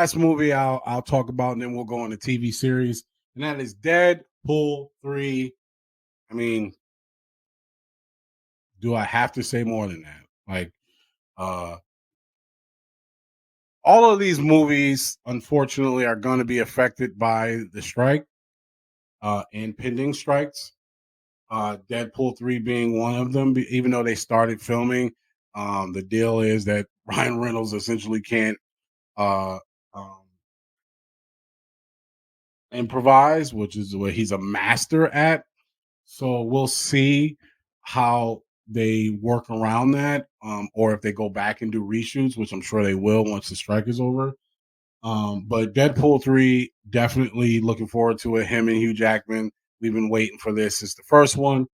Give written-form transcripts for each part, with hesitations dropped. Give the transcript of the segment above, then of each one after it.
last movie I'll talk about, and then we'll go on the TV series, and that is Deadpool 3. I mean, do I have to say more than that? Like, uh, all of these movies, unfortunately, are going to be affected by the strike and pending strikes. Deadpool 3 being one of them, even though they started filming. The deal is that Ryan Reynolds essentially can't uh, um, improvise, which is what he's a master at. So we'll see how they work around that, or if they go back and do reshoots, which I'm sure they will once the strike is over. But Deadpool 3, definitely looking forward to it. Him and Hugh Jackman, we've been waiting for this since the first one.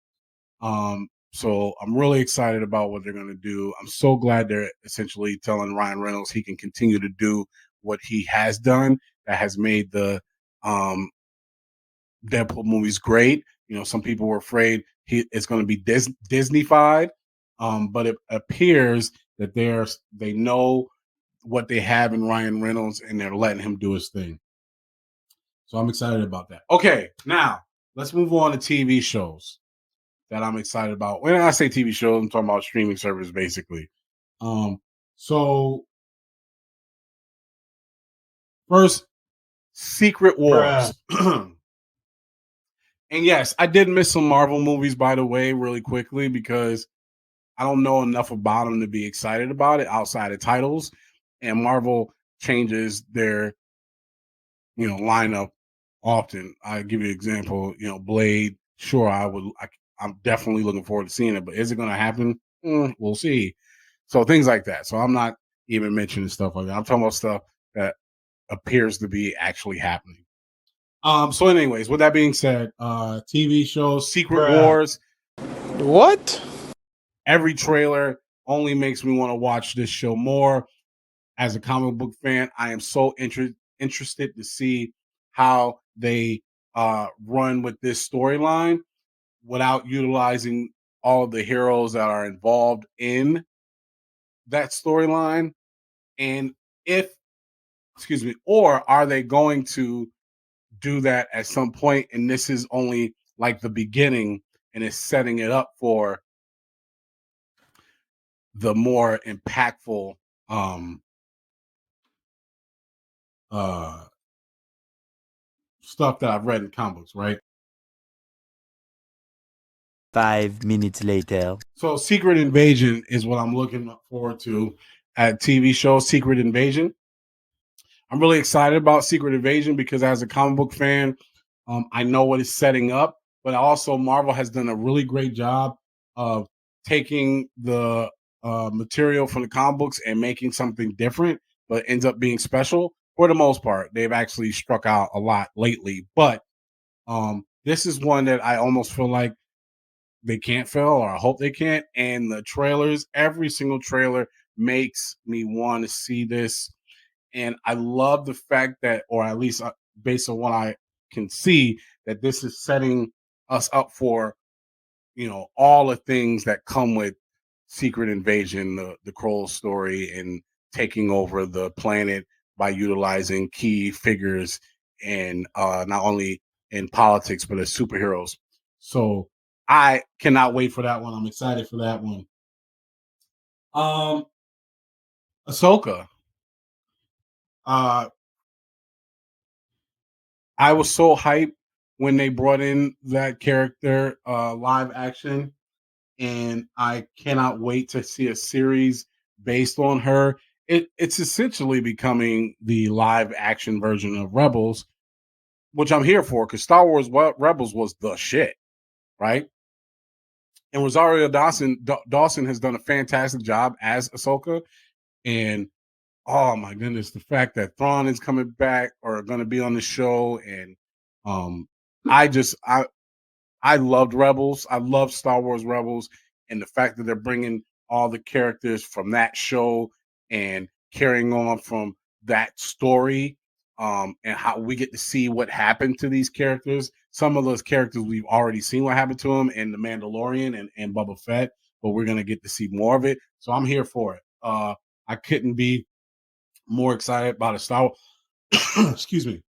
So I'm really excited about what they're going to do. I'm so glad they're essentially telling Ryan Reynolds he can continue to do what he has done that has made the um, Deadpool movies great. You know, some people were afraid it's going to be Disney-fied, but it appears that they know what they have in Ryan Reynolds and they're letting him do his thing. So I'm excited about that. Okay, now let's move on to TV shows that I'm excited about. When I say TV shows, I'm talking about streaming service, basically. So first, Secret Wars. And yes, I did miss some Marvel movies, by the way, really quickly, because I don't know enough about them to be excited about it outside of titles. And Marvel changes their, lineup often. I give you an example, Blade. Sure, I'm definitely looking forward to seeing it, but is it going to happen? We'll see. So things like that. So I'm not even mentioning stuff like that. I'm talking about stuff that appears to be actually happening. So anyways, with that being said, TV shows, Secret Wars. What? Every trailer only makes me want to watch this show more. As a comic book fan, I am so interested to see how they run with this storyline without utilizing all of the heroes that are involved in that storyline. And or are they going to do that at some point, and this is only like the beginning and is setting it up for the more impactful stuff that I've read in comics, right? 5 minutes later. So Secret Invasion is what I'm looking forward to at TV show, Secret Invasion. I'm really excited about Secret Invasion because as a comic book fan, I know what it's setting up, but also Marvel has done a really great job of taking the material from the comic books and making something different, but ends up being special. For the most part, they've actually struck out a lot lately, but this is one that I almost feel like they can't fail, or I hope they can't. And the trailers, every single trailer makes me want to see this. And I love the fact that, or at least based on what I can see, that this is setting us up for, all the things that come with Secret Invasion, the Kroll story, and taking over the planet by utilizing key figures and not only in politics but as superheroes. So I cannot wait for that one. I'm excited for that one. Ahsoka. I was so hyped when they brought in that character live action, and I cannot wait to see a series based on her. It's essentially becoming the live action version of Rebels, which I'm here for because Star Wars Rebels was the shit, right? And Rosario Dawson has done a fantastic job as Ahsoka, and oh my goodness, the fact that Thrawn is coming back or going to be on the show, and I loved Rebels. I love Star Wars Rebels, and the fact that they're bringing all the characters from that show and carrying on from that story, and how we get to see what happened to these characters. Some of those characters we've already seen what happened to them in The Mandalorian and Boba Fett, but we're going to get to see more of it. So I'm here for it. I couldn't be more excited about a Star Wars. excuse me,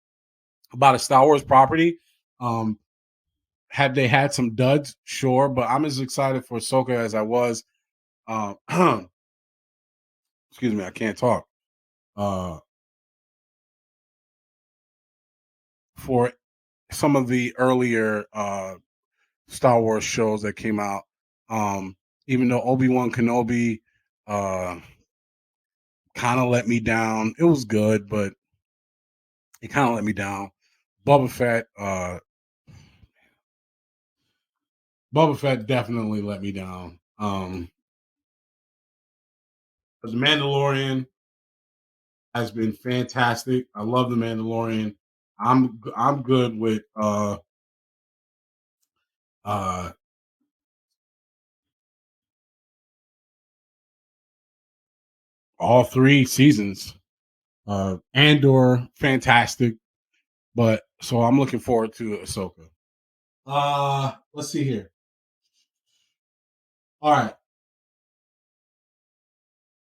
about a Star Wars property. Had they had some duds, sure, but I'm as excited for Ahsoka as I was. Uh, excuse me, I can't talk. For some of the earlier Star Wars shows that came out, even though Obi-Wan Kenobi kind of let me down. It was good, but it kind of let me down. Boba Fett, Boba Fett definitely let me down. But the Mandalorian has been fantastic. I love the Mandalorian. I'm good with uh all 3 seasons. Andor, fantastic. But so I'm looking forward to Ahsoka. Let's see here. All right.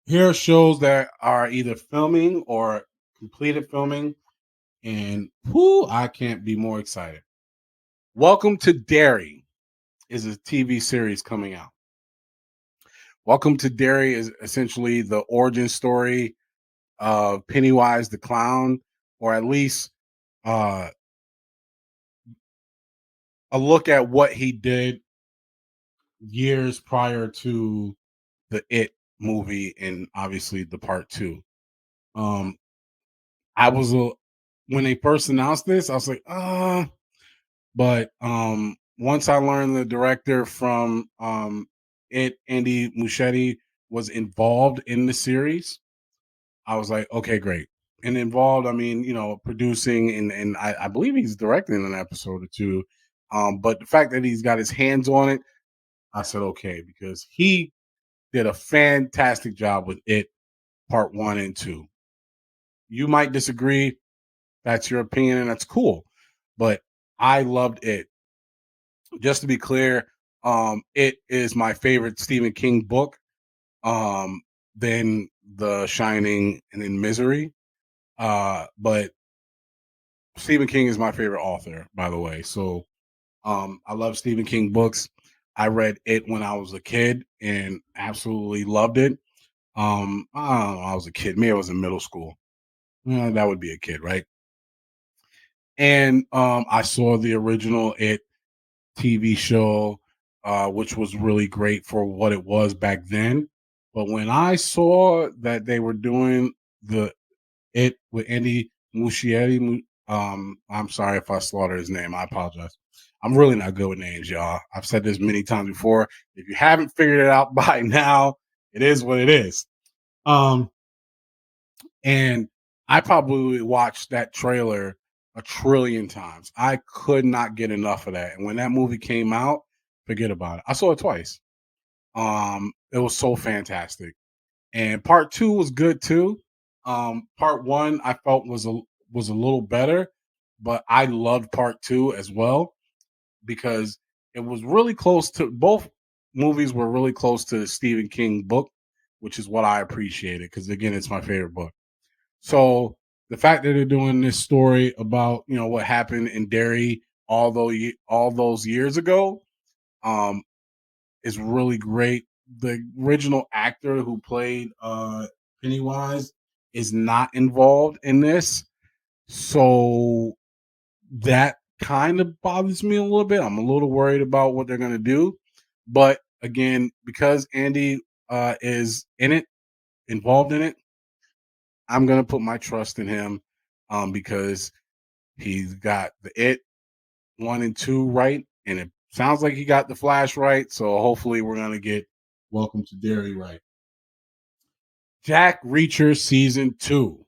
Here are shows that are either filming or completed filming, and whoo, I can't be more excited. Welcome to Derry is a TV series coming out. Welcome to Derry is essentially the origin story of Pennywise the clown, or at least uh, a look at what he did years prior to the It movie and obviously the part 2. I was when they first announced this, I was like, but once I learned the director from It, Andy Muschietti, was involved in the series, I was like, okay, great. And involved, I mean, producing and I believe he's directing an episode or two. But the fact that he's got his hands on it, I said okay, because he did a fantastic job with It part 1 and 2. You might disagree. That's your opinion, and that's cool. But I loved It. Just to be clear, It is my favorite Stephen King book. Then The Shining and then Misery. But Stephen King is my favorite author, by the way. So I love Stephen King books. I read It when I was a kid and absolutely loved it. I don't know, I was a kid. Maybe I was in middle school. Yeah, that would be a kid, right? And I saw the original It TV show, which was really great for what it was back then. But when I saw that they were doing the It with Andy Muschietti, I'm sorry if I slaughter his name. I apologize. I'm really not good with names, y'all. I've said this many times before. If you haven't figured it out by now, it is what it is. And I probably watched that trailer a trillion times. I could not get enough of that. And when that movie came out, forget about it. I saw it twice. It was so fantastic. And part 2 was good too. Part 1 I felt was a little better, but I loved part 2 as well because it was really close to both movies were really close to the Stephen King book, which is what I appreciated because again, it's my favorite book. So the fact that they're doing this story about what happened in Derry all those years ago, um, is really great. The original actor who played Pennywise is not involved in this, so that kind of bothers me a little bit. I'm a little worried about what they're going to do, but again, because Andy is in it, involved in it, I'm gonna put my trust in him because he's got the It 1 and 2 right, and it sounds like he got the Flash right. So hopefully we're gonna get Welcome to Derry right. Jack Reacher season 2.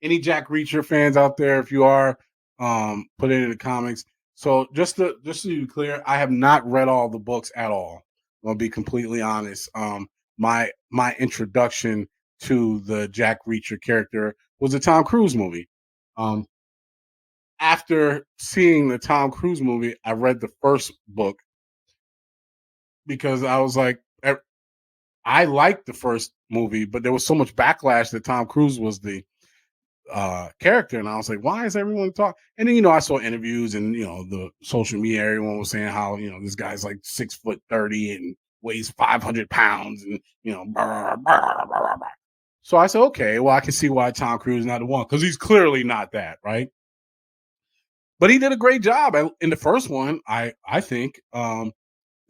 Any Jack Reacher fans out there? If you are, put it in the comments. So just to be clear, I have not read all the books at all. I'll be completely honest. My introduction to the Jack Reacher character was a Tom Cruise movie. Um, After seeing the Tom Cruise movie, I read the first book because I was like, I liked the first movie, but there was so much backlash that Tom Cruise was the character, and I was like, why is everyone talking? And then I saw interviews, and the social media, everyone was saying how this guy's like 6'30" and weighs 500 pounds, and blah, blah, blah, blah, blah. So I said, okay, well, I can see why Tom Cruise is not the one, because he's clearly not that, right? But he did a great job in the first one. I think the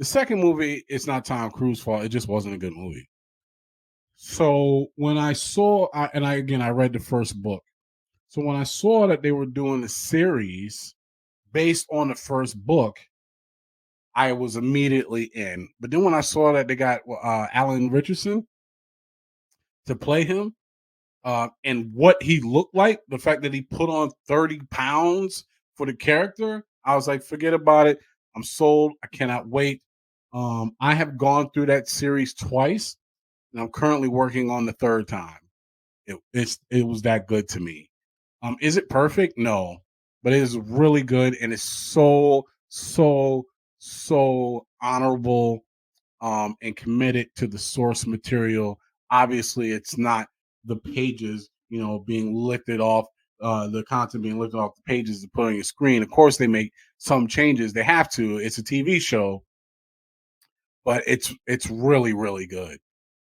second movie, it's not Tom Cruise's fault. It just wasn't a good movie. So when I saw, I read the first book. So when I saw that they were doing the series based on the first book, I was immediately in. But then when I saw that they got Alan Richardson to play him, and what he looked like, the fact that he put on 30 pounds for the character, I was like, forget about it. I'm sold. I cannot wait. I have gone through that series twice, and I'm currently working on the third time. It was that good to me. Is it perfect? No, but it is really good, and it's so honorable, and committed to the source material. Obviously, it's not the pages, being lifted off, the content being lifted off the pages to put on your screen. Of course, they make some changes. They have to. It's a TV show, but it's really, really good.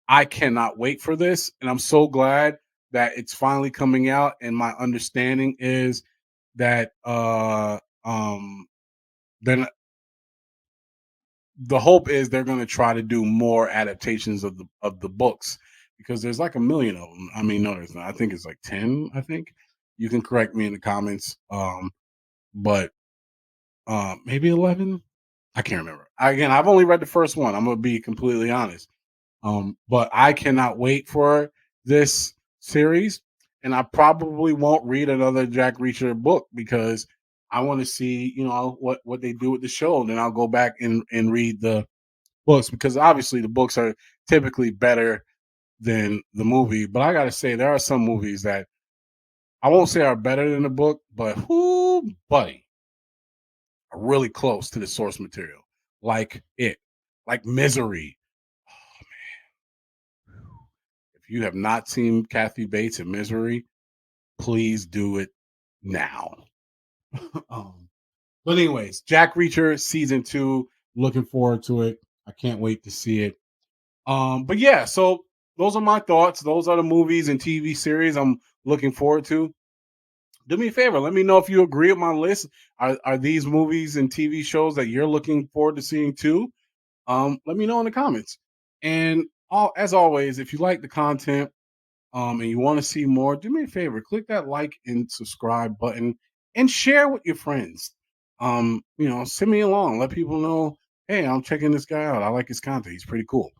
I cannot wait for this, and I'm so glad that it's finally coming out. And my understanding is that then the hope is they're going to try to do more adaptations of the books, because there's like a million of them. I mean, no, there's not. I think it's like 10. I think you can correct me in the comments, but maybe 11. I can't remember. Again, I've only read the first one. I'm gonna be completely honest. But I cannot wait for this series, and I probably won't read another Jack Reacher book, because I want to see, what they do with the show. Then I'll go back and read the books, because obviously the books are typically better than the movie. But I gotta say, there are some movies that I won't say are better than the book, but whoo, buddy, are really close to the source material, like like Misery. If you have not seen Kathy Bates in Misery, please do it now. um, but anyways, Jack Reacher season 2, looking forward to it. I can't wait to see it. But yeah, so those are my thoughts. Those are the movies and TV series I'm looking forward to. Do me a favor, let me know if you agree with my list. Are these movies and TV shows that you're looking forward to seeing too? Let me know in the comments. And as always, if you like the content, and you want to see more, do me a favor, click that like and subscribe button, and share with your friends. Send me along, let people know, hey, I'm checking this guy out. I like his content. He's pretty cool.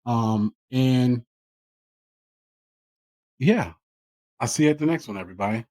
And yeah, I'll see you at the next one, everybody.